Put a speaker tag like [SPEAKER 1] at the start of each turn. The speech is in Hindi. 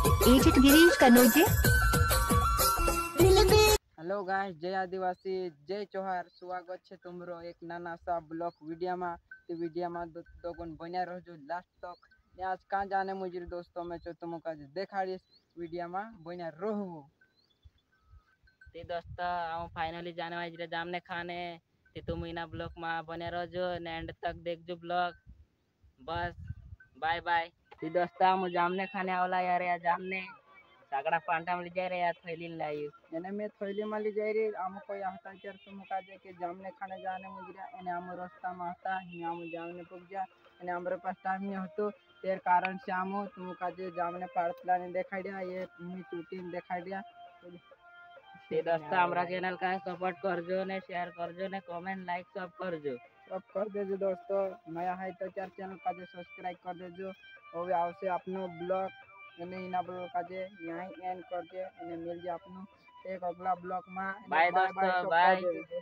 [SPEAKER 1] Edit Girish Kanoje.
[SPEAKER 2] Hello guys, जय आदिवासी, जय चौहार। स्वागत है तुमरो एक नाना सा ब्लॉग वीडियो में। तो वीडियो में दोगुन बनिया रहो लास्ट तक। ने आज कहाँ जाने मुझे दोस्तों में जो तुम देखा वीडियो में बनिया रहो।
[SPEAKER 3] ते दोस्तों हम फाइनली जाने वाले जामने खाने। ते तुम इना ब्लॉग में बने रहो ने एंड तक देख जो ब्लॉग। बस बाय बाय। ते दोस्तों हम जामने खाने आवला यार या जामने सगड़ा पांटा में ले जा रहे यार थैली लाई।
[SPEAKER 2] एने में थैली में ले जाई रे आम कोई आता चर तुम काजे के जामने खाने जाने मुझे एने आम रास्ता में आता ही आम जामने पुग जा एने हमरे पास टाइम नहीं होतो तेर कारण से आम तुम काजे जामने पार्टला ने दिखाई दिया ये मी शूटिंग दिखाई दिया।
[SPEAKER 3] ते दोस्तों हमरा चैनल का सपोर्ट करजो ने शेयर करजो ने कमेंट लाइक सब करजो।
[SPEAKER 2] सब कर देजो दोस्तों। नया है तो चार चैनल का सब्सक्राइब कर देजो और आवश्य अपनो ब्लॉग एने इना ब्लॉग का यहीं एंड कर दे एने मिल जा अपनो एक अगला ब्लॉग में।
[SPEAKER 3] बाय
[SPEAKER 2] बाय बाय
[SPEAKER 3] दोस्तों
[SPEAKER 2] सब
[SPEAKER 3] बाय।
[SPEAKER 2] कर दे।